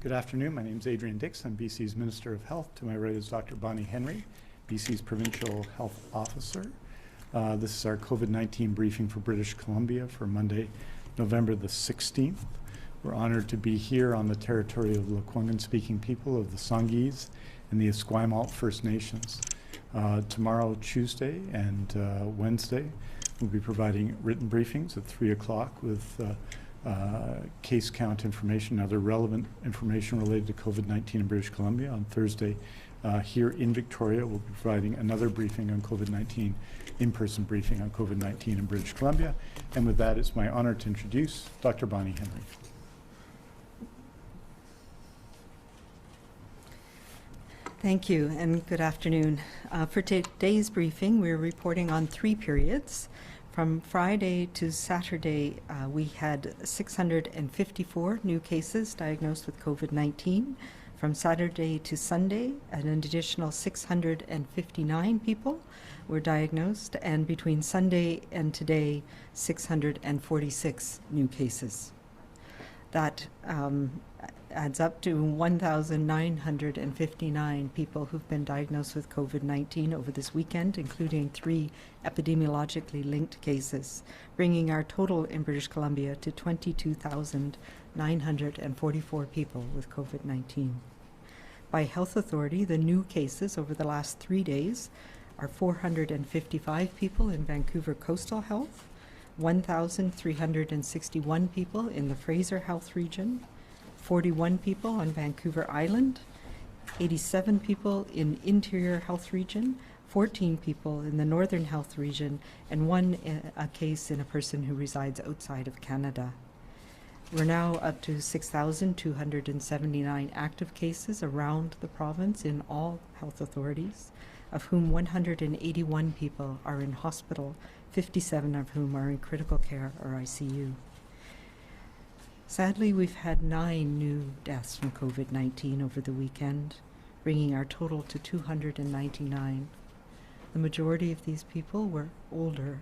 Good afternoon. My name is Adrian Dix. I'm BC's Minister of Health. To my right is Dr. Bonnie Henry, BC's Provincial Health Officer. This is our COVID-19 briefing for British Columbia for Monday, November the 16th. We're honored to be here on the territory of the Lekwungen-speaking people of the Songhees and the Esquimalt First Nations. Tomorrow, Tuesday, and Wednesday, we'll be providing written briefings at 3 o'clock with case count information and other relevant information related to COVID-19 in British Columbia. On Thursday, here in Victoria, we'll be providing another briefing on COVID-19, in-person briefing on COVID-19 in British Columbia. And with that, it's my honor to introduce Dr. Bonnie Henry. Thank you, and good afternoon. For today's briefing, we're reporting on 3 periods. From Friday to Saturday, we had 654 new cases diagnosed with COVID-19. From Saturday to Sunday, an additional 659 people were diagnosed, and between Sunday and today, 646 new cases. That adds up to 1,959 people who've been diagnosed with COVID-19 over this weekend, including 3 epidemiologically linked cases, bringing our total in British Columbia to 22,944 people with COVID-19. By health authority, the new cases over the last 3 days are 455 people in Vancouver Coastal Health, 1,361 people in the Fraser Health region, 41 people on Vancouver Island, 87 people in Interior Health region, 14 people in the Northern Health region, and a case in a person who resides outside of Canada. We're now up to 6,279 active cases around the province in all health authorities, of whom 181 people are in hospital, 57 of whom are in critical care or ICU. Sadly, we've had 9 new deaths from COVID-19 over the weekend, bringing our total to 299. The majority of these people were older,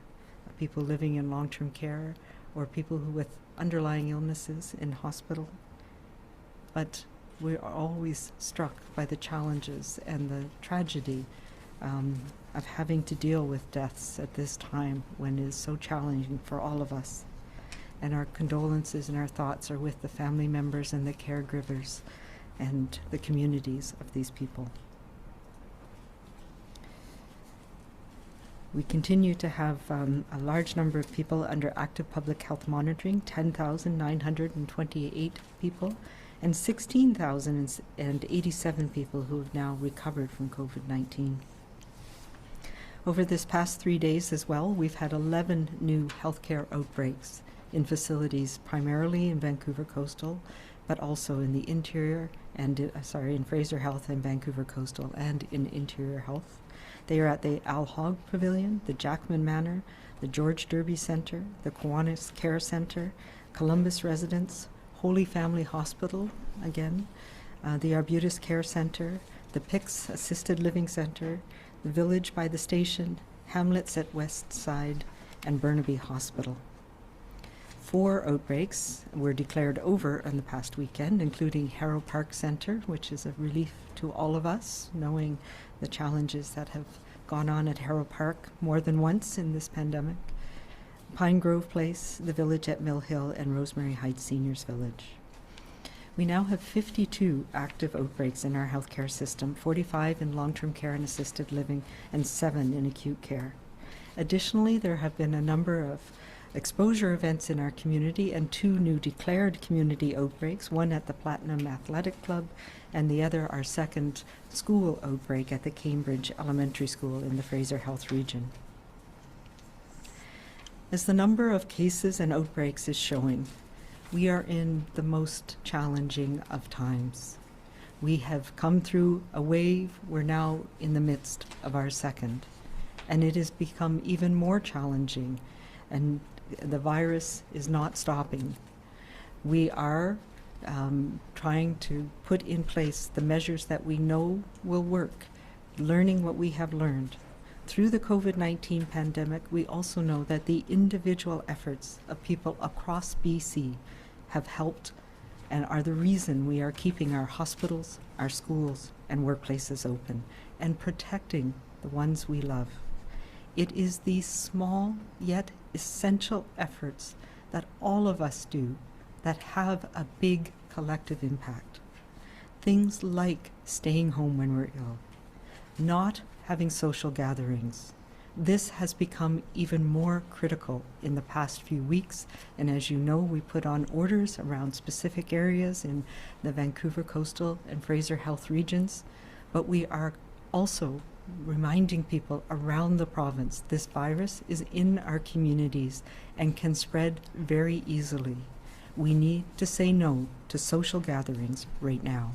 people living in long-term care or people with underlying illnesses in hospital. But we're always struck by the challenges and the tragedy of having to deal with deaths at this time when it is so challenging for all of us. And our condolences and our thoughts are with the family members and the caregivers and the communities of these people. We continue to have a large number of people under active public health monitoring, 10,928 people, and 16,087 people who have now recovered from COVID-19. Over this past 3 days as well, we've had 11 new healthcare outbreaks in facilities primarily in Vancouver Coastal, but also in the Interior and in Fraser Health and Vancouver Coastal and in Interior Health. They are at the Al Hogg Pavilion, the Jackman Manor, the George Derby Centre, the Kiwanis Care Centre, Columbus Residence, Holy Family Hospital, again, the Arbutus Care Centre, the Pix Assisted Living Centre, the Village by the Station, Hamlets at West Side, and Burnaby Hospital. 4 outbreaks were declared over in the past weekend, including Harrow Park Centre, which is a relief to all of us, knowing the challenges that have gone on at Harrow Park more than once in this pandemic, Pine Grove Place, the Village at Mill Hill, and Rosemary Heights Seniors Village. We now have 52 active outbreaks in our healthcare system, 45 in long-term care and assisted living, and 7 in acute care. Additionally, there have been a number of exposure events in our community and 2 new declared community outbreaks, one at the Platinum Athletic Club and the other our second school outbreak at the Cambridge Elementary School in the Fraser Health region. As the number of cases and outbreaks is showing, we are in the most challenging of times. We have come through a wave, we're now in the midst of our second, and it has become even more challenging, and the virus is not stopping. We are trying to put in place the measures that we know will work, learning what we have learned. Through the COVID-19 pandemic, we also know that the individual efforts of people across BC have helped and are the reason we are keeping our hospitals, our schools, and workplaces open and protecting the ones we love. It is these small yet essential efforts that all of us do that have a big collective impact. Things like staying home when we're ill, not having social gatherings. This has become even more critical in the past few weeks, and as you know, we put on orders around specific areas in the Vancouver Coastal and Fraser Health regions, but we are also reminding people around the province this virus is in our communities and can spread very easily. We need to say no to social gatherings right now.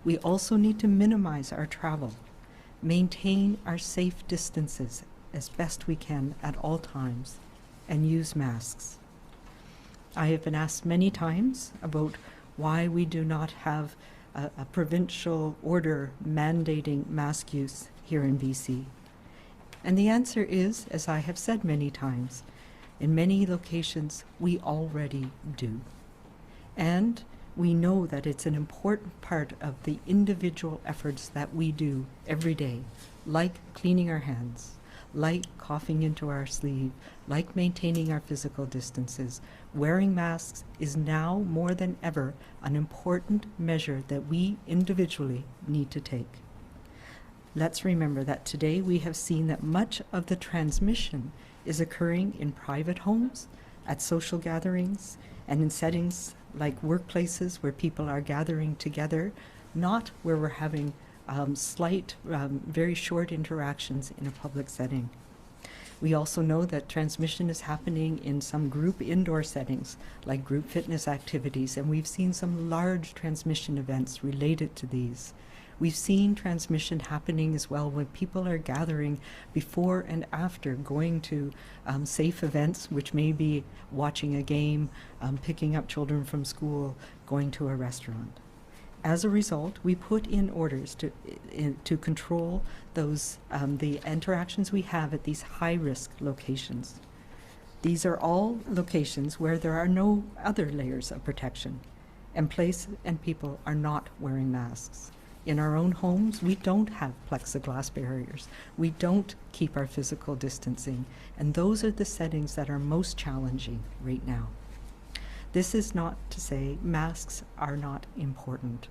We also need to minimize our travel, maintain our safe distances as best we can at all times, and use masks. I have been asked many times about why we do not have a provincial order mandating mask use here in BC. And the answer is, as I have said many times, in many locations we already do. And we know that it's an important part of the individual efforts that we do every day, like cleaning our hands, like coughing into our sleeve, like maintaining our physical distances. Wearing masks is now more than ever an important measure that we individually need to take. Let's remember that today we have seen that much of the transmission is occurring in private homes, at social gatherings, and in settings like workplaces where people are gathering together, not where we're having slight, very short interactions in a public setting. We also know that transmission is happening in some group indoor settings, like group fitness activities, and we've seen some large transmission events related to these. We've seen transmission happening as well when people are gathering before and after going to safe events, which may be watching a game, picking up children from school, going to a restaurant. As a result, we put in orders to control those the interactions we have at these high-risk locations. These are all locations where there are no other layers of protection, and place and people are not wearing masks. In our own homes, we don't have plexiglass barriers. We don't keep our physical distancing, and those are the settings that are most challenging right now. This is not to say masks are not important.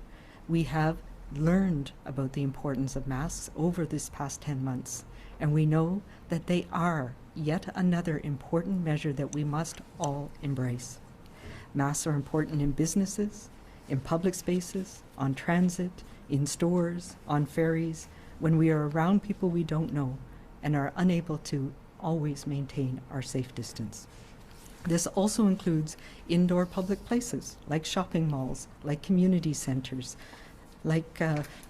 We have learned about the importance of masks over this past 10 months, and we know that they are yet another important measure that we must all embrace. Masks are important in businesses, in public spaces, on transit, in stores, on ferries, when we are around people we don't know and are unable to always maintain our safe distance. This also includes indoor public places like shopping malls, like community centers, like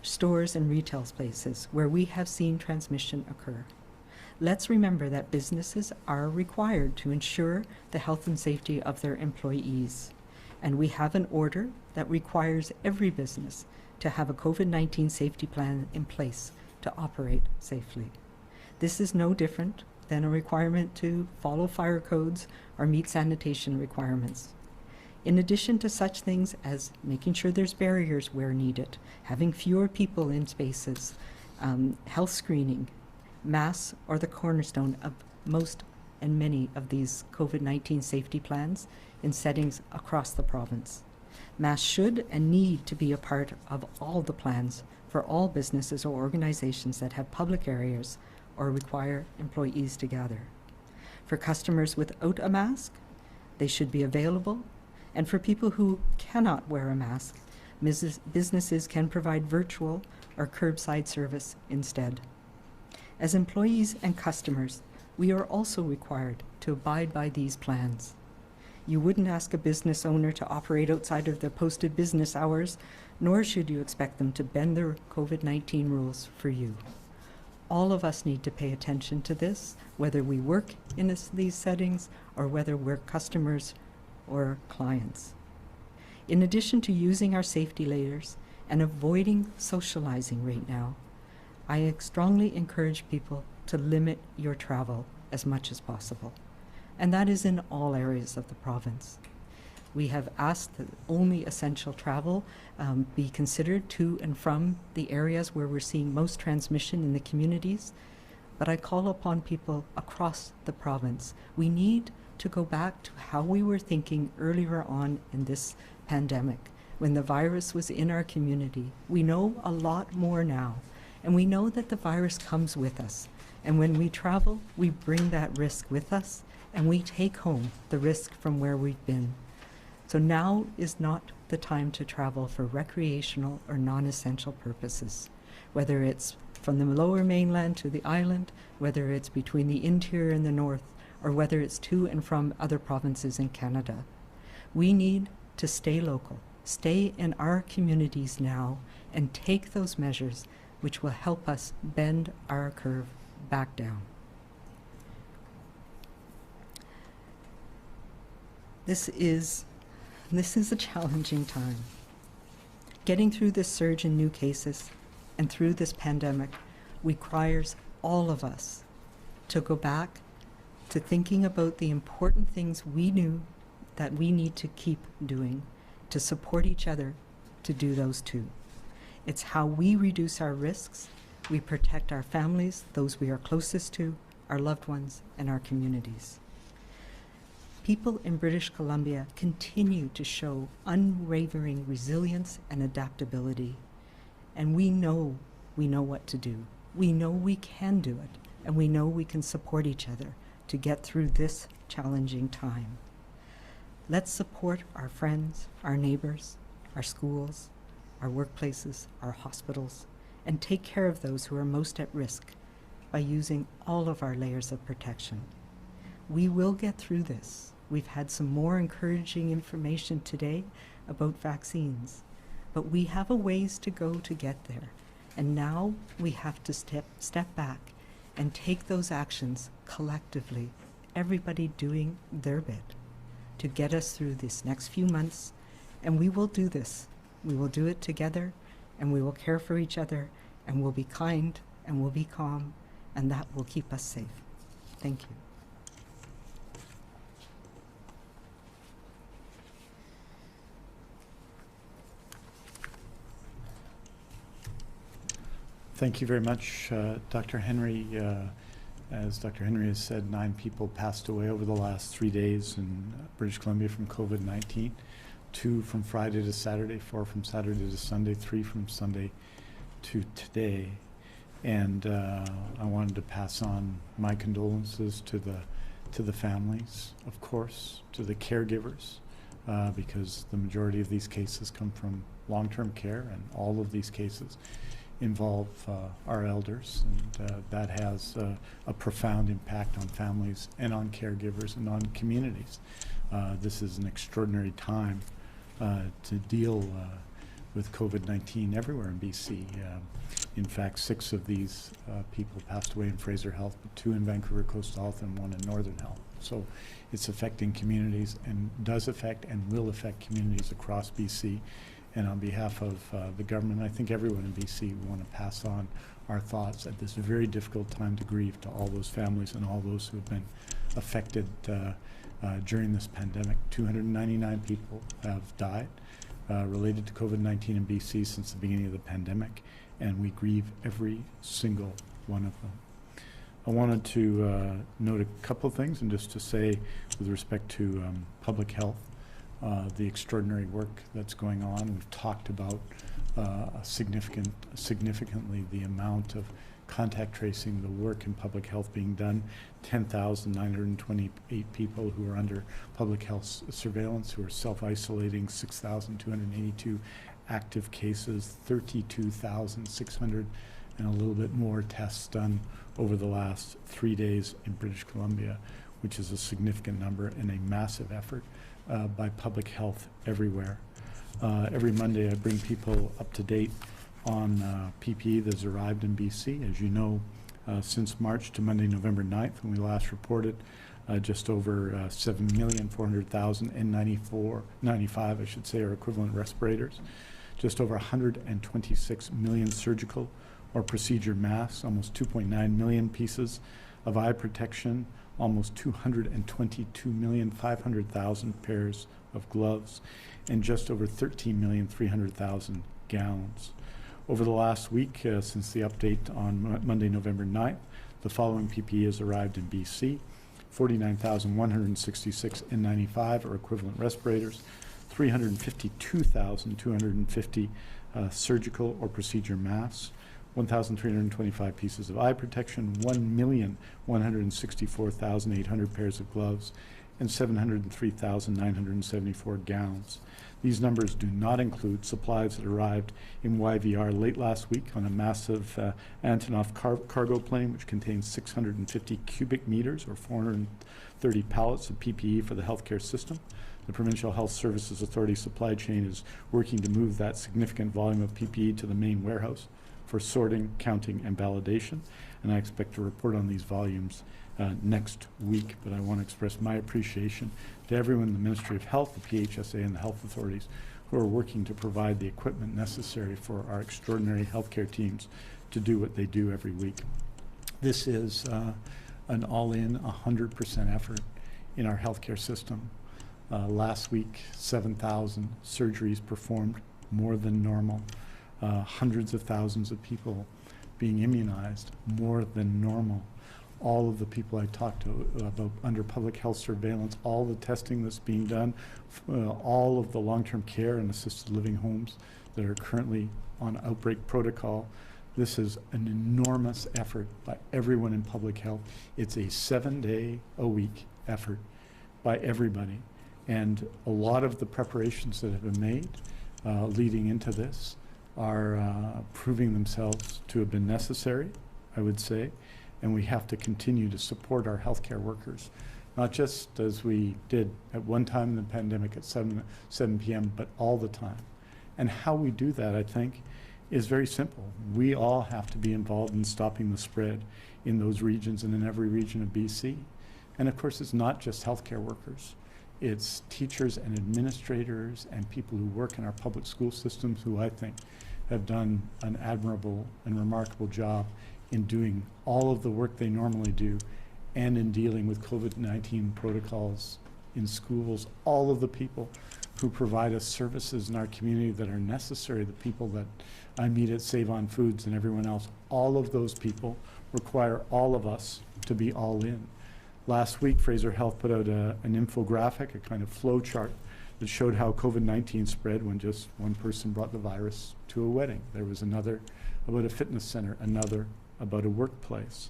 stores and retail places where we have seen transmission occur. Let's remember that businesses are required to ensure the health and safety of their employees, and we have an order that requires every business to have a COVID-19 safety plan in place to operate safely. This is no different than a requirement to follow fire codes or meet sanitation requirements. In addition to such things as making sure there's barriers where needed, having fewer people in spaces, health screening, masks are the cornerstone of most and many of these COVID-19 safety plans in settings across the province. Masks should and need to be a part of all the plans for all businesses or organizations that have public areas or require employees to gather. For customers without a mask, they should be available, and for people who cannot wear a mask, businesses can provide virtual or curbside service instead. As employees and customers, we are also required to abide by these plans. You wouldn't ask a business owner to operate outside of their posted business hours, nor should you expect them to bend their COVID-19 rules for you. All of us need to pay attention to this, whether we work in these settings or whether we're customers or clients. In addition to using our safety layers and avoiding socializing right now, I strongly encourage people to limit your travel as much as possible. And that is in all areas of the province. We have asked that only essential travel be considered to and from the areas where we're seeing most transmission in the communities. But I call upon people across the province. We need to go back to how we were thinking earlier on in this pandemic, when the virus was in our community. We know a lot more now, and we know that the virus comes with us. And when we travel, we bring that risk with us, and we take home the risk from where we've been. So now is not the time to travel for recreational or non-essential purposes, whether it's from the lower mainland to the island, whether it's between the interior and the north, or whether it's to and from other provinces in Canada. We need to stay local, stay in our communities now, and take those measures which will help us bend our curve back down. This is a challenging time. Getting through this surge in new cases and through this pandemic requires all of us to go back to thinking about the important things we knew that we need to keep doing to support each other to do those too. It's how we reduce our risks, we protect our families, those we are closest to, our loved ones, and our communities. People in British Columbia continue to show unwavering resilience and adaptability, and we know what to do. We know we can do it, and we know we can support each other to get through this challenging time. Let's support our friends, our neighbors, our schools, our workplaces, our hospitals, and take care of those who are most at risk by using all of our layers of protection. We will get through this. We've had some more encouraging information today about vaccines, but we have a ways to go to get there. And now we have to step back and take those actions collectively, everybody doing their bit to get us through this next few months. And we will do this. We will do it together, and we will care for each other, and we'll be kind, and we'll be calm, and that will keep us safe. Thank you. Thank you very much, Dr. Henry. As Dr. Henry has said, 9 people passed away over the last 3 days in British Columbia from COVID-19. 2 from Friday to Saturday, 4 from Saturday to Sunday, 3 from Sunday to today. And I wanted to pass on my condolences to the families, of course, to the caregivers, because the majority of these cases come from long-term care, and all of these cases involve our elders, and that has a profound impact on families and on caregivers and on communities. This is an extraordinary time to deal with COVID-19 everywhere in BC. In fact, 6 of these people passed away in Fraser Health, but 2 in Vancouver Coastal Health and 1 in Northern Health. So it's affecting communities, and does affect and will affect communities across BC. And on behalf of the government, I think everyone in BC, we want to pass on our thoughts at this very difficult time to grieve to all those families and all those who have been affected during this pandemic. 299 people have died related to COVID-19 in BC since the beginning of the pandemic, and we grieve every single one of them. I wanted to note a couple of things, and just to say with respect to public health, the extraordinary work that's going on. We've talked about significantly the amount of contact tracing, the work in public health being done. 10,928 people who are under public health surveillance, who are self-isolating, 6,282 active cases, 32,600 and a little bit more tests done over the last 3 days in British Columbia, which is a significant number and a massive effort by public health everywhere. Every Monday I bring people up to date on PPE that's arrived in BC. As you know, since March to Monday, November 9th, when we last reported, just over 7,400,000 N95, I should say, or equivalent respirators, just over 126 million surgical or procedure masks, almost 2.9 million pieces of eye protection, almost 222,500,000 pairs of gloves, and just over 13,300,000 gowns. Over the last week, since the update on Monday, November 9th, the following PPE has arrived in BC: 49,166 N95 or equivalent respirators, 352,250 surgical or procedure masks, 1,325 pieces of eye protection, 1,164,800 pairs of gloves, and 703,974 gowns. These numbers do not include supplies that arrived in YVR late last week on a massive Antonov cargo plane, which contains 650 cubic meters or 430 pallets of PPE for the healthcare system. The Provincial Health Services Authority supply chain is working to move that significant volume of PPE to the main warehouse for sorting, counting, and validation. And I expect to report on these volumes next week, but I want to express my appreciation to everyone in the Ministry of Health, the PHSA, and the health authorities who are working to provide the equipment necessary for our extraordinary healthcare teams to do what they do every week. This is an all-in 100% effort in our healthcare system. Last week, 7,000 surgeries performed, more than normal. Hundreds of thousands of people being immunized, more than normal. All of the people I talked to about under public health surveillance, all the testing that's being done, all of the long-term care and assisted living homes that are currently on outbreak protocol. This is an enormous effort by everyone in public health. It's a 7-day-a-week effort by everybody. And a lot of the preparations that have been made leading into this are proving themselves to have been necessary, I would say. And we have to continue to support our healthcare workers, not just as we did at one time in the pandemic at 7 p.m., but all the time. And how we do that, I think, is very simple. We all have to be involved in stopping the spread in those regions and in every region of BC. And of course, it's not just healthcare workers. It's teachers and administrators and people who work in our public school systems who I think have done an admirable and remarkable job in doing all of the work they normally do and in dealing with COVID-19 protocols in schools. All of the people who provide us services in our community that are necessary, the people that I meet at Save On Foods and everyone else, all of those people require all of us to be all in. Last week, Fraser Health put out an infographic, a kind of flow chart that showed how COVID-19 spread when just one person brought the virus to a wedding. There was another about a fitness center, another about a workplace.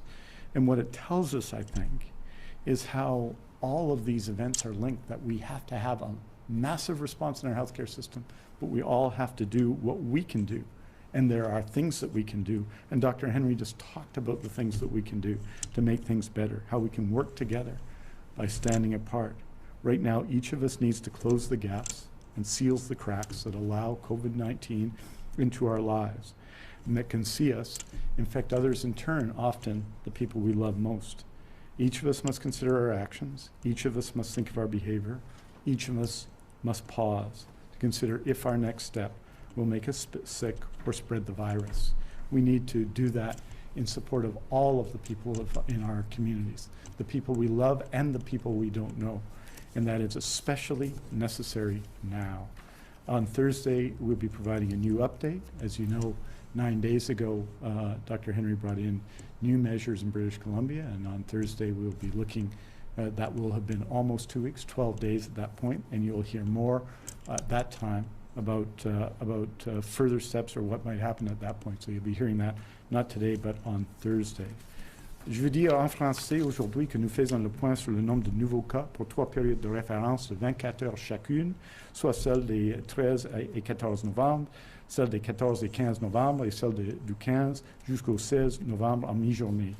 And what it tells us, I think, is how all of these events are linked, that we have to have a massive response in our healthcare system, but we all have to do what we can do. And there are things that we can do. And Dr. Henry just talked about the things that we can do to make things better, how we can work together by standing apart. Right now, each of us needs to close the gaps and seals the cracks that allow COVID-19 into our lives and that can see us infect others in turn, often the people we love most. Each of us must consider our actions. Each of us must think of our behavior. Each of us must pause to consider if our next step will make us sick or spread the virus. We need to do that in support of all of the people in our communities, the people we love and the people we don't know. And that is especially necessary now. On Thursday, we'll be providing a new update. As you know, 9 days ago, Dr. Henry brought in new measures in British Columbia, and on Thursday we'll be looking, that will have been almost 2 weeks, 12 days at that point, and you'll hear more at that time about further steps or what might happen at that point. So you'll be hearing that, not today, but on Thursday. Je veux dire en français aujourd'hui que nous faisons le point sur le nombre de nouveaux cas pour 3 périodes de référence de 24 heures chacune, soit celle des 13 et 14 novembre, celle des 14 et 15 novembre et celle du 15 jusqu'au 16 novembre en mi-journée.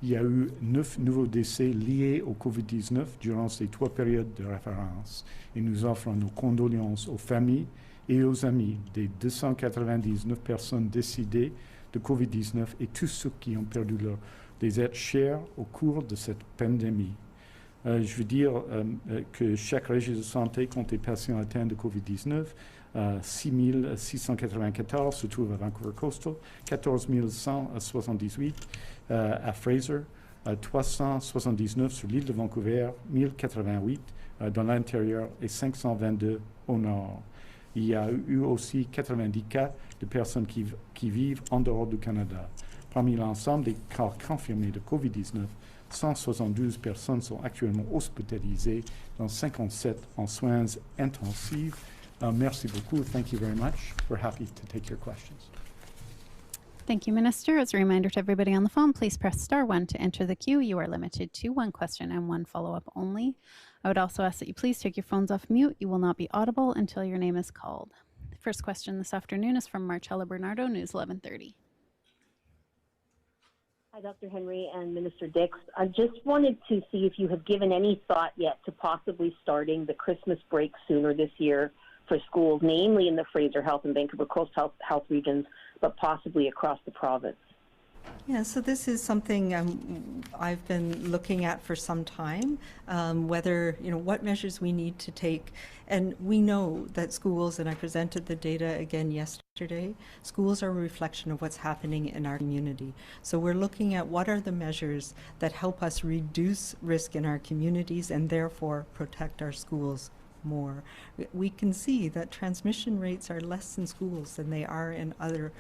Il y a eu 9 nouveaux décès liés au COVID-19 durant ces 3 périodes de référence et nous offrons nos condoléances aux familles et aux amis des 299 personnes décédées de COVID-19 et tous ceux qui ont perdu des êtres chers au cours de cette pandémie. Je veux dire que chaque région de santé compte des patients atteints de COVID-19. 6 694 se trouvent à Vancouver Coastal, 14 178 à Fraser, 379 sur l'île de Vancouver, 1088 dans l'intérieur et 522 au nord. Il y a eu aussi 90 cas de personnes qui vivent en dehors du Canada. Parmi l'ensemble des cas confirmés de COVID-19, 172 personnes sont actuellement hospitalisées, dont 57 en soins intensifs. Merci beaucoup. Thank you very much. We're happy to take your questions. Thank you, Minister. As a reminder to everybody on the phone, please press *1 to enter the queue. You are limited to one question and one follow-up only. I would also ask that you please take your phones off mute. You will not be audible until your name is called. The first question this afternoon is from Marcella Bernardo, News 1130. Hi, Dr. Henry and Minister Dix. I just wanted to see if you have given any thought yet to possibly starting the Christmas break sooner this year for schools, namely in the Fraser Health and Vancouver Coastal Health regions, but possibly across the province. Yeah, so this is something I've been looking at for some time, whether, what measures we need to take. And we know that schools, and I presented the data again yesterday, schools are a reflection of what's happening in our community. So we're looking at what are the measures that help us reduce risk in our communities and therefore protect our schools more. We can see that transmission rates are less in schools than they are in other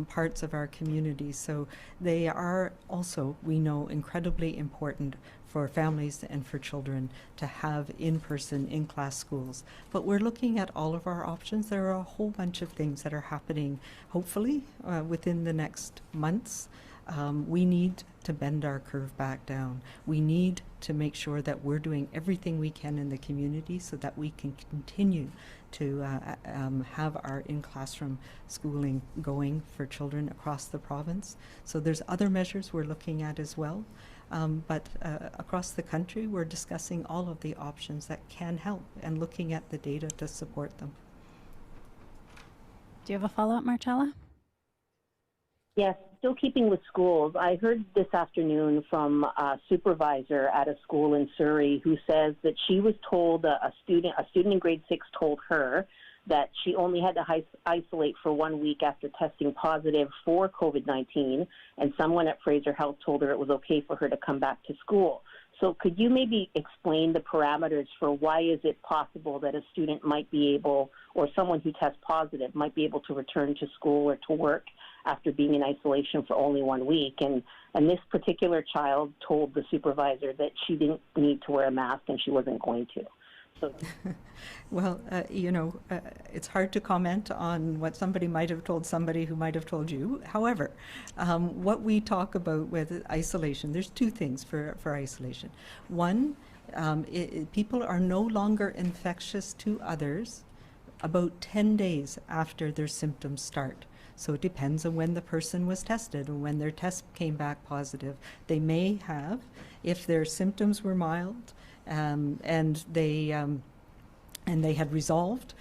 parts of our community. So they are also, we know, incredibly important for families and for children to have in-person, in-class schools. But we're looking at all of our options. There are a whole bunch of things that are happening, hopefully, within the next months. We need to bend our curve back down. We need to make sure that we're doing everything we can in the community so that we can continue to have our in-classroom schooling going for children across the province. So there's other measures we're looking at as well. But across the country, we're discussing all of the options that can help and looking at the data to support them. Do you have a follow-up, Marcella? Yes, still keeping with schools. I heard this afternoon from a supervisor at a school in Surrey who says that she was told, a student in grade 6 told her that she only had to isolate for 1 week after testing positive for COVID-19, and someone at Fraser Health told her it was okay for her to come back to school. So could you maybe explain the parameters for why is it possible that a student might be able, or someone who tests positive might be able to return to school or to work after being in isolation for only 1 week? And this particular child told the supervisor that she didn't need to wear a mask and she wasn't going to. So, well, it's hard to comment on what somebody might have told somebody who might have told you. However, what we talk about with isolation, there's two things for isolation. One, people are no longer infectious to others about 10 days after their symptoms start. So it depends on when the person was tested and when their test came back positive. They may have, if their symptoms were mild, and they had resolved,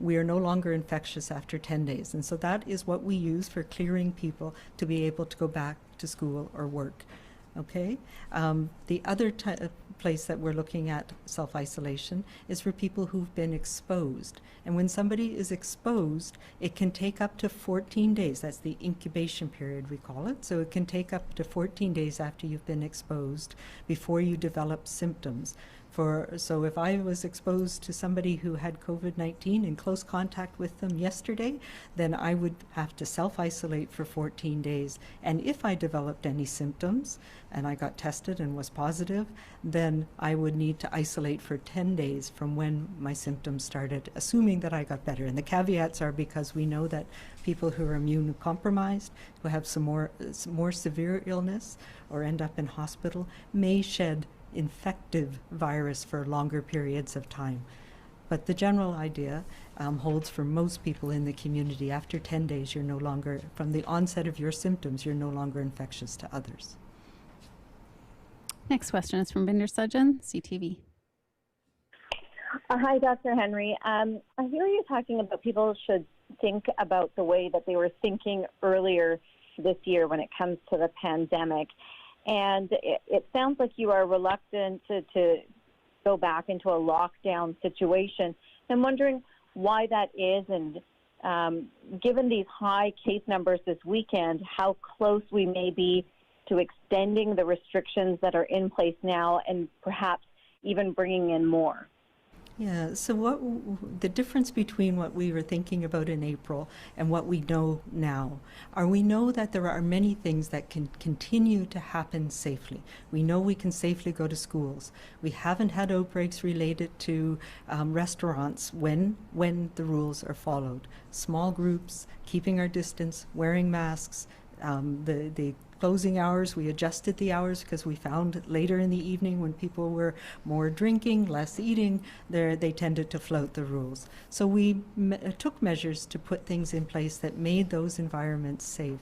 we are no longer infectious after 10 days. And so that is what we use for clearing people to be able to go back to school or work. Okay? The other place that we're looking at self-isolation is for people who've been exposed. And when somebody is exposed, it can take up to 14 days. That's the incubation period, we call it. So it can take up to 14 days after you've been exposed before you develop symptoms. So if I was exposed to somebody who had COVID-19 in close contact with them yesterday, then I would have to self-isolate for 14 days. And if I developed any symptoms and I got tested and was positive, then I would need to isolate for 10 days from when my symptoms started, assuming that I got better. And the caveats are because we know that people who are immunocompromised, who have some more severe illness or end up in hospital, may shed infective virus for longer periods of time. But the general idea holds for most people in the community. After 10 days, you're no longer, from the onset of your symptoms, you're no longer infectious to others. Next question is from Binder Sudjan, CTV. Hi, Dr. Henry. I hear you talking about people should think about the way that they were thinking earlier this year when it comes to the pandemic. And it sounds like you are reluctant to go back into a lockdown situation. I'm wondering why that is, and given these high case numbers this weekend, how close we may be to extending the restrictions that are in place now and perhaps even bringing in more? Yeah, so the difference between what we were thinking about in April and what we know now are we know that there are many things that can continue to happen safely. We know we can safely go to schools. We haven't had outbreaks related to restaurants when the rules are followed. Small groups, keeping our distance, wearing masks, the closing hours, we adjusted the hours because we found later in the evening when people were more drinking, less eating, they tended to flout the rules. So we took measures to put things in place that made those environments safe.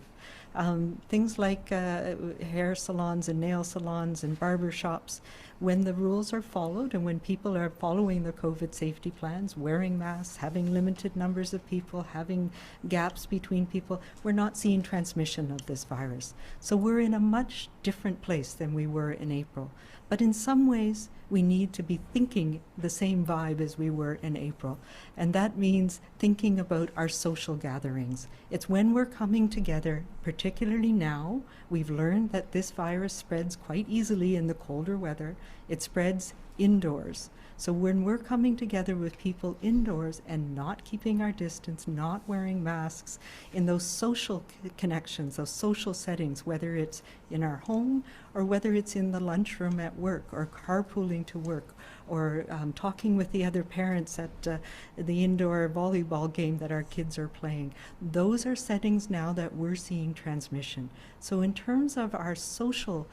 Things like hair salons and nail salons and barber shops, when the rules are followed and when people are following the COVID safety plans, wearing masks, having limited numbers of people, having gaps between people, we're not seeing transmission of this virus. So we're in a much different place than we were in April. But in some ways, we need to be thinking the same vibe as we were in April. And that means thinking about our social gatherings. It's when we're coming together, particularly now, we've learned that this virus spreads quite easily in the colder weather. It spreads indoors. So when we're coming together with people indoors and not keeping our distance, not wearing masks, in those social connections, those social settings, whether it's in our home or whether it's in the lunchroom at work or carpooling to work or talking with the other parents at the indoor volleyball game that our kids are playing, those are settings now that we're seeing transmission. So in terms of our social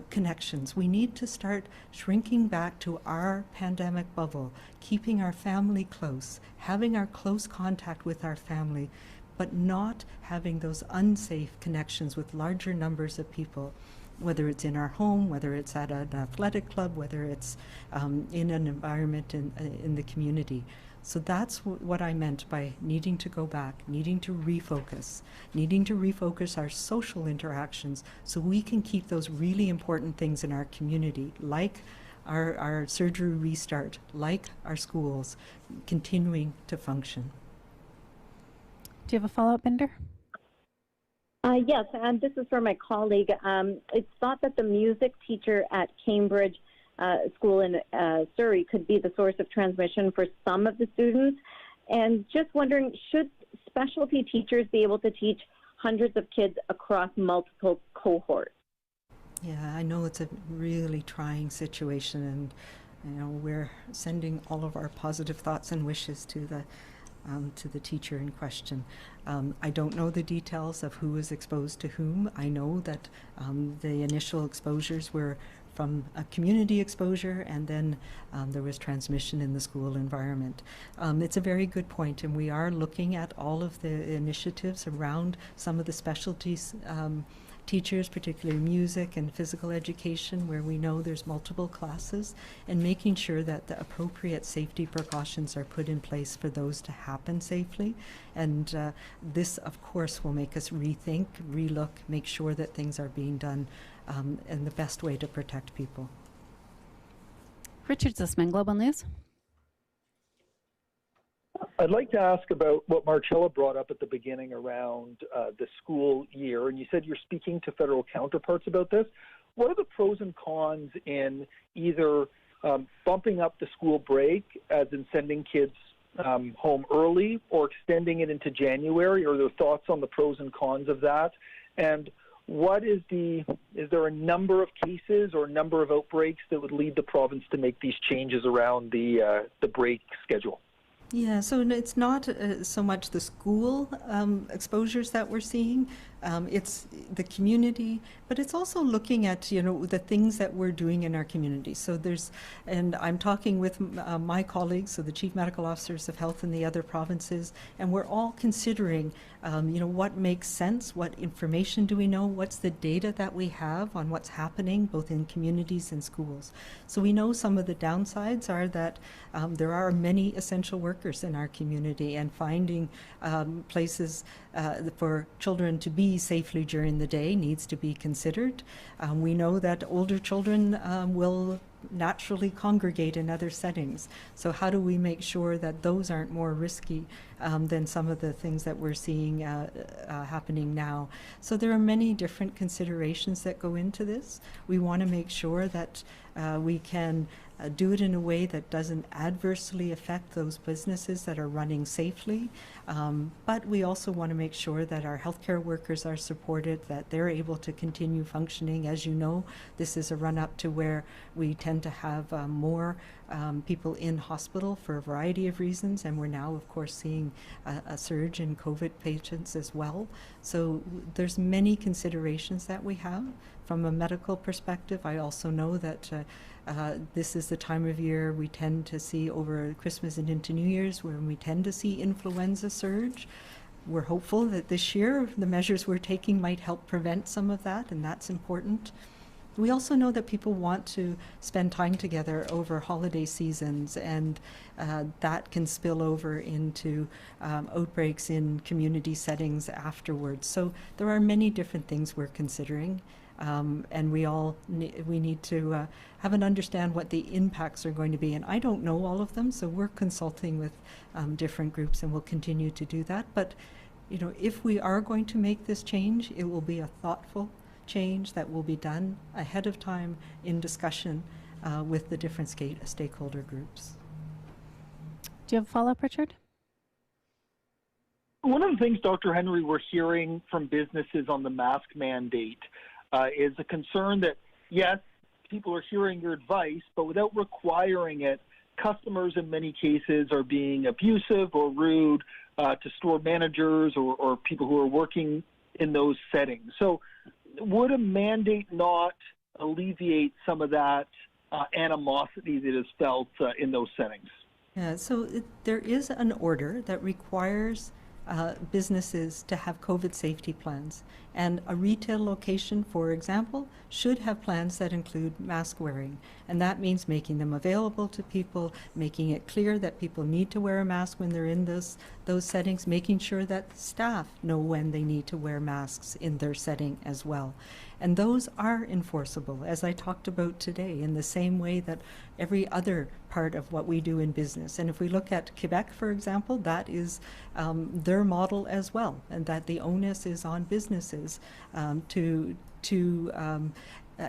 connections, we need to start shrinking back to our pandemic bubble, keeping our family close, having our close contact with our family, but not having those unsafe connections with larger numbers of people, whether it's in our home, whether it's at an athletic club, whether it's in an environment in the community. So that's what I meant by needing to go back, needing to refocus our social interactions so we can keep those really important things in our community, like our surgery restart, like our schools, continuing to function. Do you have a follow-up, Binder? Yes, and this is for my colleague. It's thought that the music teacher at Cambridge School in Surrey could be the source of transmission for some of the students. And just wondering, should specialty teachers be able to teach hundreds of kids across multiple cohorts? Yeah, I know it's a really trying situation, and we're sending all of our positive thoughts and wishes to the teacher in question. I don't know the details of who was exposed to whom. I know that the initial exposures were from a community exposure, and then there was transmission in the school environment. It's a very good point, and we are looking at all of the initiatives around some of the specialties teachers, particularly music and physical education, where we know there's multiple classes, and making sure that the appropriate safety precautions are put in place for those to happen safely. And this, of course, will make us rethink, relook, make sure that things are being done in the best way to protect people. Richard Zussman, Global News. I'd like to ask about what Marcella brought up at the beginning around the school year, and you said you're speaking to federal counterparts about this. What are the pros and cons in either bumping up the school break, as in sending kids home early, or extending it into January? Are there thoughts on the pros and cons of that? And what is there a number of cases or number of outbreaks that would lead the province to make these changes around the break schedule? Yeah, so it's not so much the school exposures that we're seeing. It's the community, but it's also looking at, the things that we're doing in our community. So and I'm talking with my colleagues, so the chief medical officers of health in the other provinces, and we're all considering, what makes sense, what information do we know, what's the data that we have on what's happening both in communities and schools. So we know some of the downsides are that there are many essential workers in our community, and finding places for children to be safely during the day needs to be considered. We know that older children will naturally congregate in other settings. So how do we make sure that those aren't more risky than some of the things that we're seeing happening now? So there are many different considerations that go into this. We want to make sure that we can do it in a way that doesn't adversely affect those businesses that are running safely. But we also want to make sure that our healthcare workers are supported, that they're able to continue functioning. As you know, this is a run-up to where we tend to have more people in hospital for a variety of reasons, and we're now, of course, seeing a surge in COVID patients as well. So there's many considerations that we have. From a medical perspective, I also know that this is the time of year we tend to see over Christmas and into New Year's when we tend to see influenza surge. We're hopeful that this year the measures we're taking might help prevent some of that, and that's important. We also know that people want to spend time together over holiday seasons, and that can spill over into outbreaks in community settings afterwards. So there are many different things we're considering. And we need to have an understand what the impacts are going to be. And I don't know all of them, so we're consulting with different groups, and we'll continue to do that. But you know, if we are going to make this change, it will be a thoughtful change that will be done ahead of time in discussion with the different stakeholder groups. Do you have a follow-up, Richard? One of the things, Dr. Henry, we're hearing from businesses on the mask mandate is a concern that, yes, people are hearing your advice, but without requiring it, customers in many cases are being abusive or rude to store managers or people who are working in those settings. So would a mandate not alleviate some of that animosity that is felt in those settings? Yeah, so there is an order that requires businesses to have COVID safety plans. And a retail location, for example, should have plans that include mask wearing. And that means making them available to people, making it clear that people need to wear a mask when they're in those settings, making sure that staff know when they need to wear masks in their setting as well. And those are enforceable, as I talked about today, in the same way that every other part of what we do in business. And if we look at Quebec, for example, that is their model as well, and that the onus is on businesses to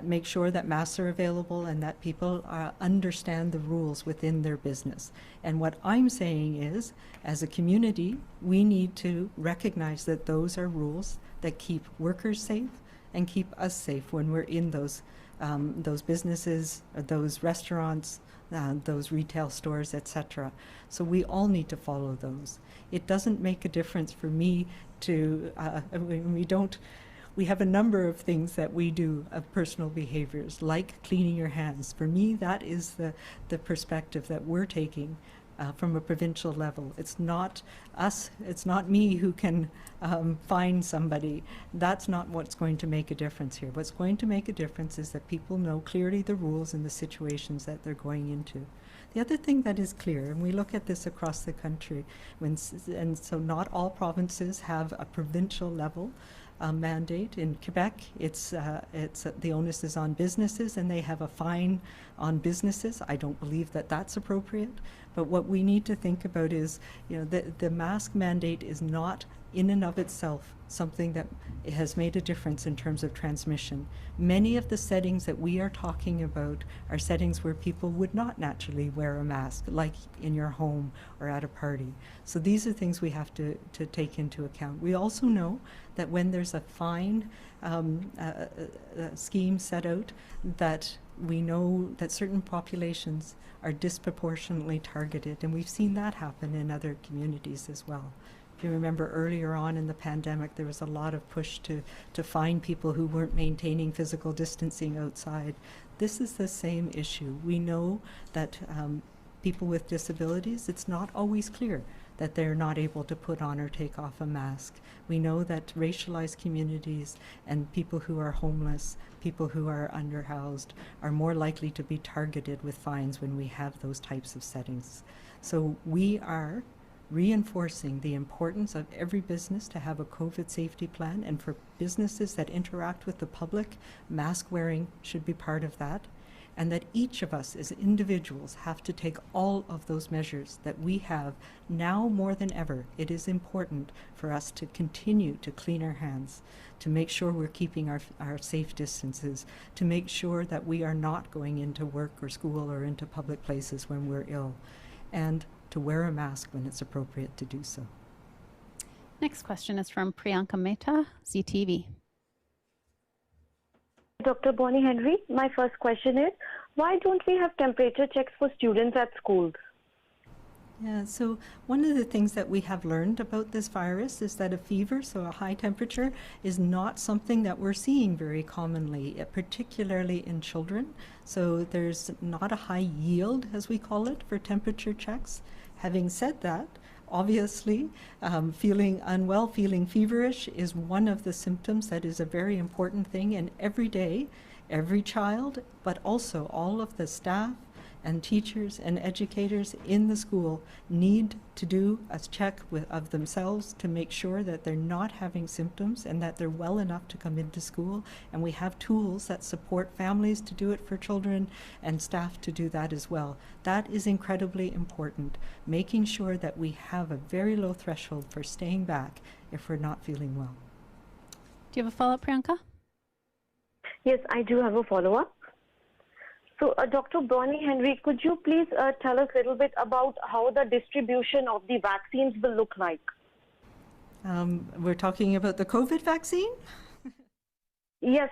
make sure that masks are available and that people understand the rules within their business. And what I'm saying is, as a community, we need to recognize that those are rules that keep workers safe and keep us safe when we're in those businesses, those restaurants, those retail stores, etc. So we all need to follow those. It doesn't make a difference for me to, we have a number of things that we do of personal behaviors, like cleaning your hands. For me, that is the perspective that we're taking from a provincial level. It's not us, it's not me who can find somebody. That's not what's going to make a difference here. What's going to make a difference is that people know clearly the rules and the situations that they're going into. The other thing that is clear, and we look at this across the country, and so not all provinces have a provincial level mandate. In Quebec, it's the onus is on businesses, and they have a fine on businesses. I don't believe that that's appropriate. But what we need to think about is, the mask mandate is not in and of itself something that has made a difference in terms of transmission. Many of the settings that we are talking about are settings where people would not naturally wear a mask, like in your home or at a party. So these are things we have to take into account. We also know that when there's a fine scheme set out, that we know that certain populations are disproportionately targeted, and we've seen that happen in other communities as well. If you remember earlier on in the pandemic, there was a lot of push to find people who weren't maintaining physical distancing outside. This is the same issue. We know that people with disabilities, it's not always clear that they're not able to put on or take off a mask. We know that racialized communities and people who are homeless, people who are underhoused, are more likely to be targeted with fines when we have those types of settings. So we are reinforcing the importance of every business to have a COVID safety plan, and for businesses that interact with the public, mask wearing should be part of that. and that each of us as individuals have to take all of those measures that we have. Now more than ever, it is important for us to continue to clean our hands, to make sure we're keeping our safe distances, to make sure that we are not going into work or school or into public places when we're ill, and to wear a mask when it's appropriate to do so. Next question is from Priyanka Mehta, ZTV. Dr. Bonnie Henry, my first question is, why don't we have temperature checks for students at schools? Yeah, so one of the things that we have learned about this virus is that a fever, so a high temperature, is not something that we're seeing very commonly, particularly in children. So there's not a high yield, as we call it, for temperature checks. Having said that, obviously, feeling unwell, feeling feverish is one of the symptoms that is a very important thing. And every day, every child, but also all of the staff and teachers and educators in the school need to do a check of themselves to make sure that they're not having symptoms and that they're well enough to come into school. And we have tools that support families to do it for children and staff to do that as well. That is incredibly important, making sure that we have a very low threshold for staying back if we're not feeling well. Do you have a follow-up, Priyanka? Yes, I do have a follow-up. So, Dr. Bonnie Henry, could you please tell us a little bit about how the distribution of the vaccines will look like? We're talking about the COVID vaccine? Yes.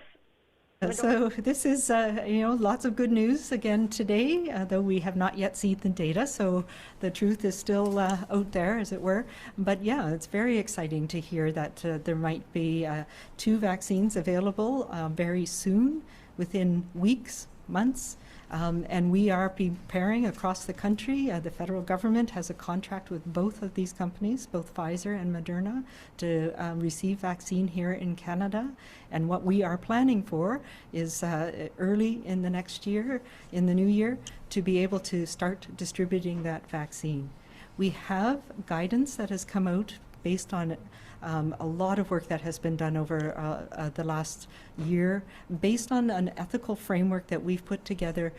So this is, lots of good news again today, though we have not yet seen the data, so the truth is still out there, as it were. But yeah, it's very exciting to hear that there might be 2 vaccines available very soon, within weeks, months, and we are preparing across the country. The federal government has a contract with both of these companies, both Pfizer and Moderna, to receive vaccine here in Canada. And what we are planning for is early in the next year, in the new year, to be able to start distributing that vaccine. We have guidance that has come out based on a lot of work that has been done over the last year, based on an ethical framework that we've put together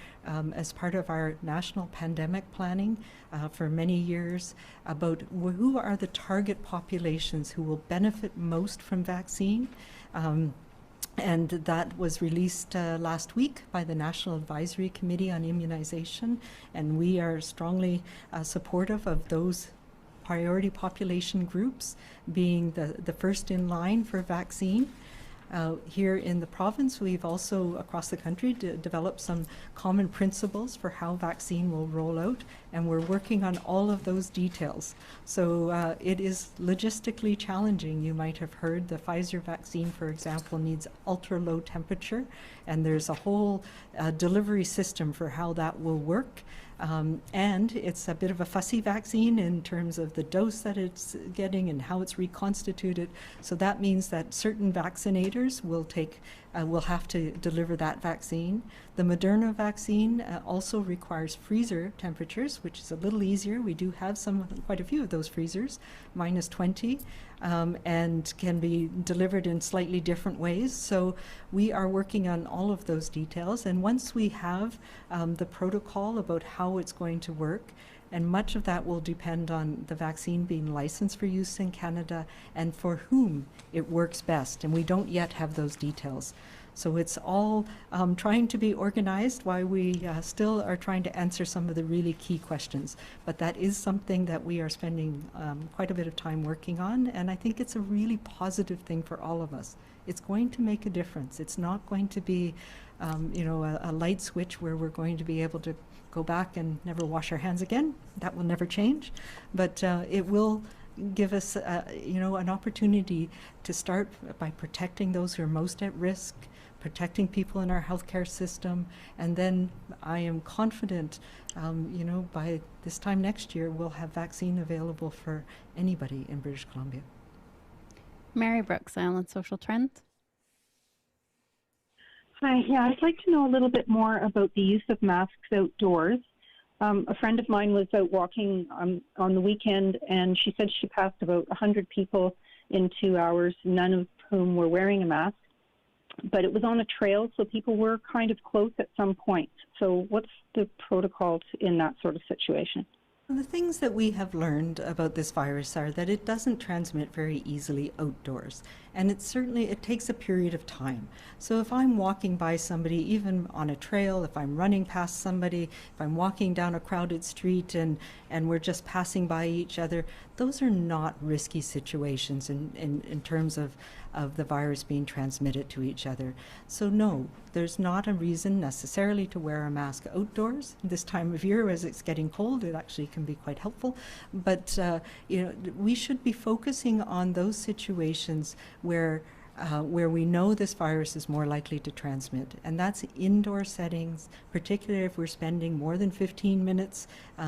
as part of our national pandemic planning for many years, about who are the target populations who will benefit most from vaccine. And that was released last week by the National Advisory Committee on Immunization, and we are strongly supportive of those priority population groups being the first in line for vaccine. Here in the province, we've also, across the country, developed some common principles for how vaccine will roll out, and we're working on all of those details. So it is logistically challenging. You might have heard the Pfizer vaccine, for example, needs ultra-low temperature, and there's a whole delivery system for how that will work. And it's a bit of a fussy vaccine in terms of the dose that it's getting and how it's reconstituted. So that means that certain vaccinators will have to deliver that vaccine. The Moderna vaccine also requires freezer temperatures, which is a little easier. We do have quite a few of those freezers, -20, and can be delivered in slightly different ways. So we are working on all of those details. And once we have the protocol about how it's going to work, and much of that will depend on the vaccine being licensed for use in Canada and for whom it works best. And we don't yet have those details. So it's all trying to be organized while we still are trying to answer some of the really key questions. But that is something that we are spending quite a bit of time working on, and I think it's a really positive thing for all of us. It's going to make a difference. It's not going to be a light switch where we're going to be able to go back and never wash our hands again. That will never change. But it will give us an opportunity to start by protecting those who are most at risk, protecting people in our healthcare system, and then I am confident, by this time next year, we'll have vaccine available for anybody in British Columbia. Mary Brooks, Island Social Trends. Hi, yeah, I'd like to know a little bit more about the use of masks outdoors. A friend of mine was out walking on the weekend, and she said she passed about 100 people in 2 hours, none of whom were wearing a mask. but it was on a trail, so people were kind of close at some point. So what's the protocol in that sort of situation? The things that we have learned about this virus are that it doesn't transmit very easily outdoors, and it takes a period of time. So if I'm walking by somebody, even on a trail, if I'm running past somebody, if I'm walking down a crowded street and we're just passing by each other, those are not risky situations in terms of the virus being transmitted to each other. So no, there's not a reason necessarily to wear a mask outdoors. This time of year, as it's getting cold, it actually can be quite helpful. But we should be focusing on those situations where we know this virus is more likely to transmit, and that's indoor settings, particularly if we're spending more than 15 minutes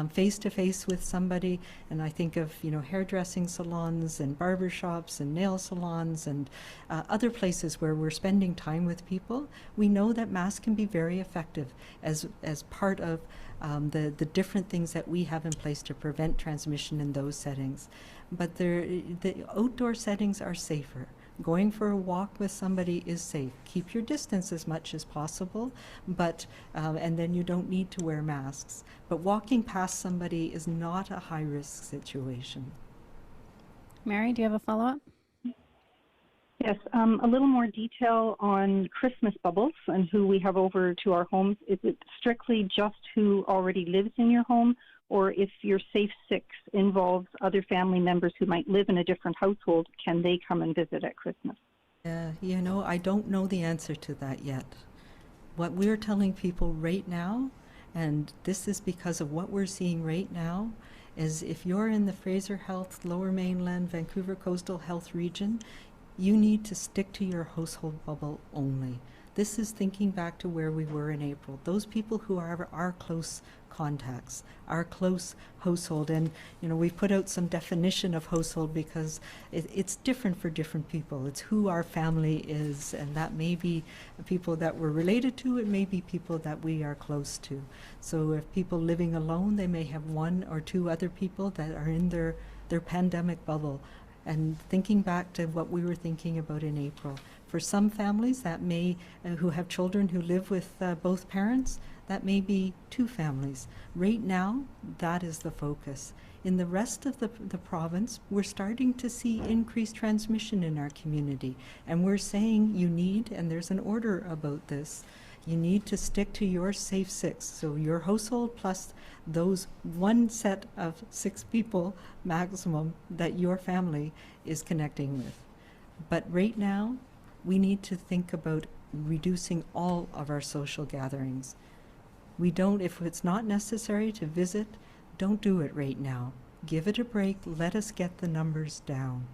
face-to-face with somebody. And I think of hairdressing salons and barber shops and nail salons and other places where we're spending time with people. We know that masks can be very effective as part of the different things that we have in place to prevent transmission in those settings. But the outdoor settings are safer. Going for a walk with somebody is safe. Keep your distance as much as possible, but and then you don't need to wear masks. But walking past somebody is not a high-risk situation. Mary, do you have a follow-up? Yes, a little more detail on Christmas bubbles and who we have over to our homes. Is it strictly just who already lives in your home, or if your Safe 6 involves other family members who might live in a different household, can they come and visit at Christmas? I don't know the answer to that yet. What we're telling people right now, and this is because of what we're seeing right now, is if you're in the Fraser Health, Lower Mainland, Vancouver Coastal Health region, you need to stick to your household bubble only. This is thinking back to where we were in April. Those people who are our close contacts, our close household. And, we've put out some definition of household because it's different for different people. It's who our family is, and that may be people that we're related to, it may be people that we are close to. So if people living alone, they may have one or two other people that are in their pandemic bubble. And thinking back to what we were thinking about in April, for some families that may, who have children who live with both parents, that may be two families. Right now, that is the focus. In the rest of the province, we're starting to see increased transmission in our community. And we're saying you need, and there's an order about this, you need to stick to your Safe 6. So your household plus those one set of 6 people maximum that your family is connecting with. But right now, we need to think about reducing all of our social gatherings. If it's not necessary to visit, don't do it right now. Give it a break, let us get the numbers down.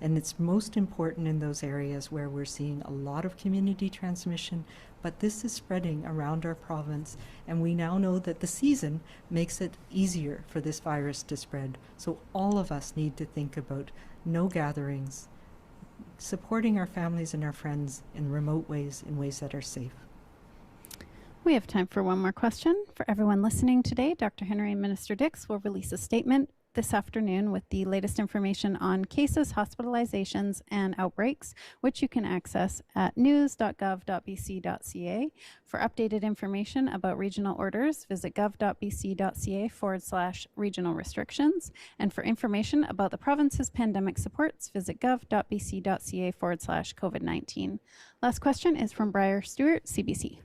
And it's most important in those areas where we're seeing a lot of community transmission, but this is spreading around our province, and we now know that the season makes it easier for this virus to spread. So all of us need to think about no gatherings, supporting our families and our friends in remote ways, in ways that are safe. We have time for one more question. For everyone listening today, Dr. Henry and Minister Dix will release a statement this afternoon with the latest information on cases, hospitalizations, and outbreaks, which you can access at news.gov.bc.ca. For updated information about regional orders, visit gov.bc.ca/regional restrictions. And for information about the province's pandemic supports, visit gov.bc.ca/COVID-19. Last question is from Briar Stewart, CBC.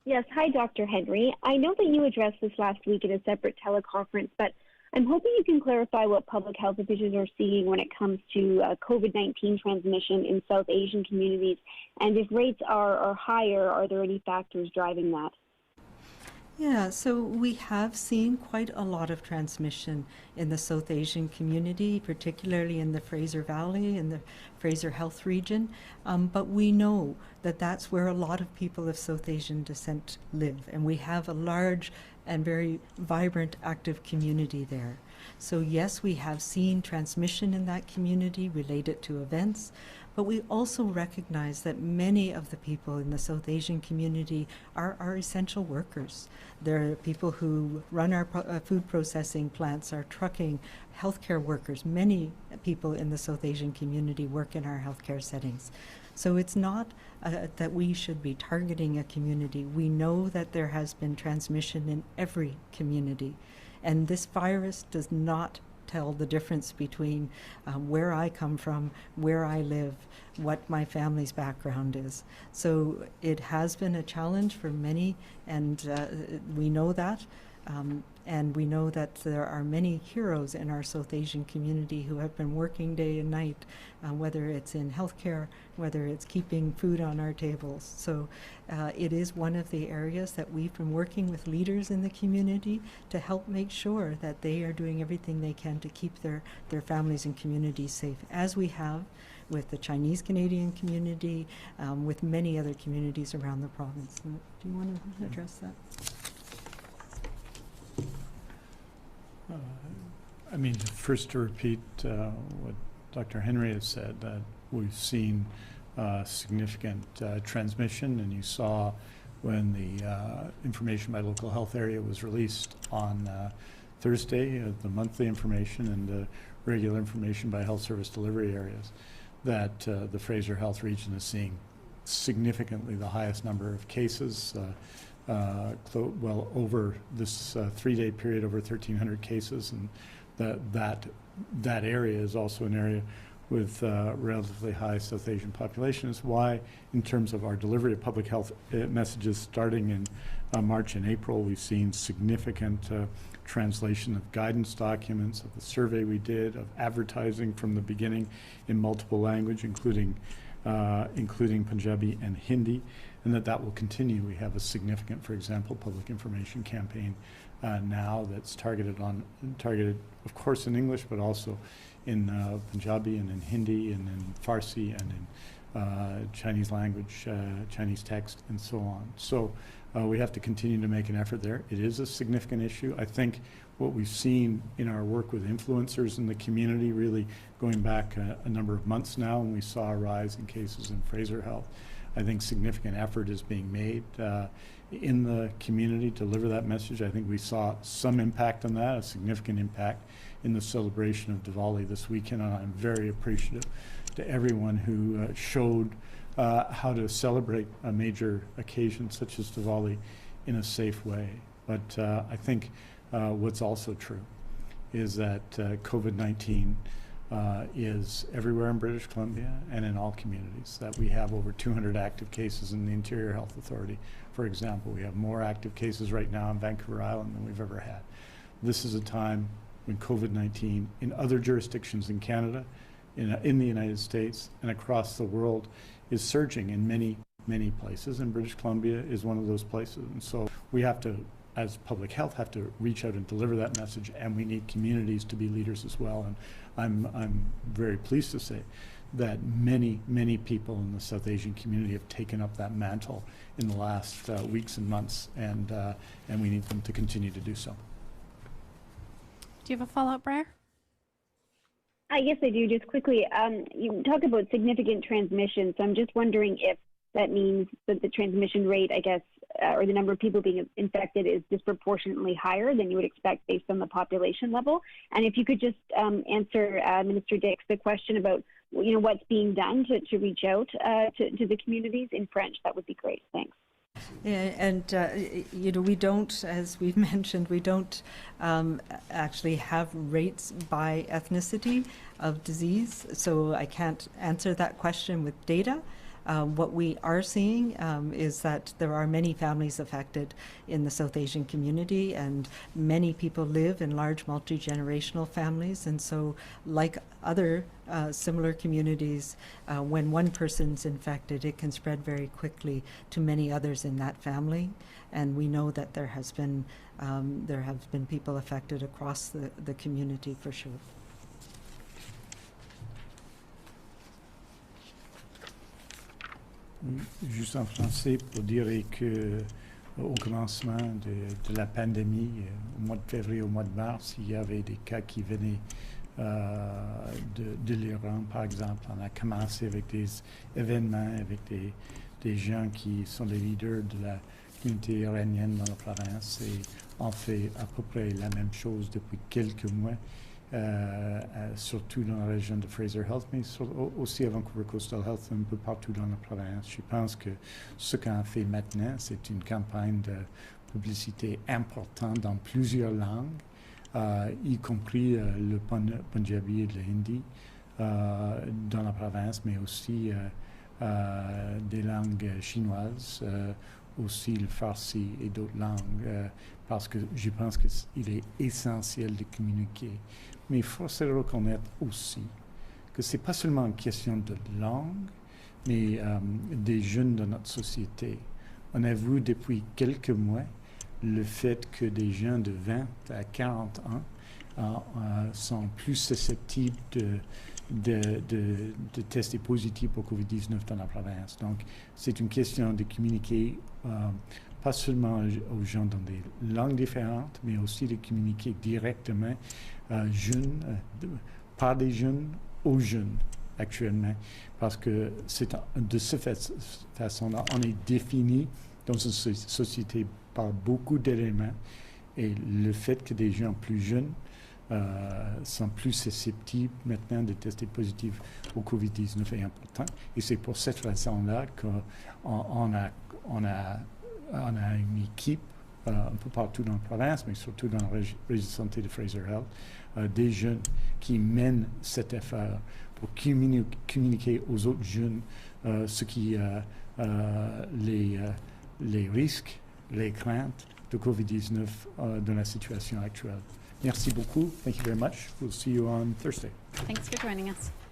Yes. Hi, Dr. Henry. I know that you addressed this last week in a separate teleconference, but I'm hoping you can clarify what public health officials are seeing when it comes to COVID-19 transmission in South Asian communities. And if rates are higher, are there any factors driving that? Yeah, so we have seen quite a lot of transmission in the South Asian community, particularly in the Fraser Valley and the Fraser Health region. But we know that that's where a lot of people of South Asian descent live, and we have a large and very vibrant, active community there. So yes, we have seen transmission in that community related to events, but we also recognize that many of the people in the South Asian community are essential workers. There are people who run our food processing plants, our trucking, healthcare workers. Many people in the South Asian community work in our healthcare settings. So it's not that we should be targeting a community. We know that there has been transmission in every community, and this virus does not tell the difference between where I come from, where I live, what my family's background is. So it has been a challenge for many, and we know that. And we know that there are many heroes in our South Asian community who have been working day and night, whether it's in healthcare, whether it's keeping food on our tables. So it is one of the areas that we've been working with leaders in the community to help make sure that they are doing everything they can to keep their families and communities safe, as we have with the Chinese Canadian community, with many other communities around the province. Do you want to address that? I mean, first to repeat what Dr. Henry has said, that we've seen significant transmission, and you saw when the information by local health area was released on Thursday, the monthly information and the regular information by health service delivery areas, that the Fraser Health region is seeing significantly the highest number of cases, well over this 3-day period, over 1,300 cases, and that area is also an area with relatively high South Asian population. Is why, in terms of our delivery of public health messages starting in March and April, we've seen significant translation of guidance documents, of the survey we did, of advertising from the beginning in multiple language, including Punjabi and Hindi, and that will continue. We have a significant, for example, public information campaign now that's targeted, of course, in English, but also in Punjabi and in Hindi and in Farsi and in Chinese language, Chinese text, and so on. So we have to continue to make an effort there. It is a significant issue. I think what we've seen in our work with influencers in the community, really going back a number of months now, when we saw a rise in cases in Fraser Health, I think significant effort is being made in the community to deliver that message. I think we saw some impact on that, a significant impact in the celebration of Diwali this weekend, and I'm very appreciative to everyone who showed how to celebrate a major occasion such as Diwali in a safe way. But I think what's also true is that COVID-19 is everywhere in British Columbia and in all communities, that we have over 200 active cases in the Interior Health Authority. For example, we have more active cases right now in Vancouver Island than we've ever had. This is a time when COVID-19 in other jurisdictions in Canada, in the United States, and across the world is surging in many, many places, and British Columbia is one of those places. And so we have to, as public health, have to reach out and deliver that message, and we need communities to be leaders as well. And I'm very pleased to say that many, many people in the South Asian community have taken up that mantle in the last weeks and months, and we need them to continue to do so. Do you have a follow-up, Briar? Yes, I do. Just quickly, you talk about significant transmission, so I'm just wondering if that means that the transmission rate, I guess, or the number of people being infected is disproportionately higher than you would expect based on the population level. And if you could just answer Minister Dix the question about, what's being done to reach out to the communities in French, that would be great. Thanks. Yeah, and we don't, as we've mentioned, we don't actually have rates by ethnicity of disease, so I can't answer that question with data. What we are seeing is that there are many families affected in the South Asian community, and many people live in large multi-generational families, and so like other similar communities, when one person's infected, it can spread very quickly to many others in that family, and we know that there have been people affected across the community for sure. Juste en français pour dire que au commencement de la pandémie, au mois de février, au mois de mars, il y avait des cas qui venaient de l'Iran, par exemple. On a commencé avec des événements, avec des gens qui sont les leaders de la communauté iranienne dans la province, et on fait à peu près la même chose depuis quelques mois. surtout dans la région de Fraser Health, mais aussi à Vancouver Coastal Health, un peu partout dans la province. Je pense que ce qu'on fait maintenant, c'est une campagne de publicité importante dans plusieurs langues, y compris le Punjabi et le Hindi dans la province, mais aussi des langues chinoises, aussi le farsi et d'autres langues, parce que je pense qu'il est essentiel de communiquer. Mais il faut se reconnaître aussi que ce n'est pas seulement une question de langue, mais des jeunes de notre société. On a vu depuis quelques mois le fait que des jeunes de 20 à 40 ans sont plus susceptibles de tester positif pour COVID-19 dans la province. Donc, c'est une question de communiquer pas seulement aux gens dans des langues différentes, mais aussi de communiquer directement par des jeunes aux jeunes actuellement. Parce que c'est de cette façon-là, on est défini dans une société par beaucoup d'éléments. Et le fait que des gens plus jeunes sont plus susceptibles maintenant de tester positif au COVID-19 est important. Et c'est pour cette raison-là qu'on a une équipe un peu partout dans la province, mais surtout dans la région de santé de Fraser Health, des jeunes qui mènent cette affaire pour communiquer aux autres jeunes ce qui les risques, les craintes de COVID-19 dans la situation actuelle. Merci beaucoup. Thank you very much. We'll see you on Thursday. Thanks for joining us.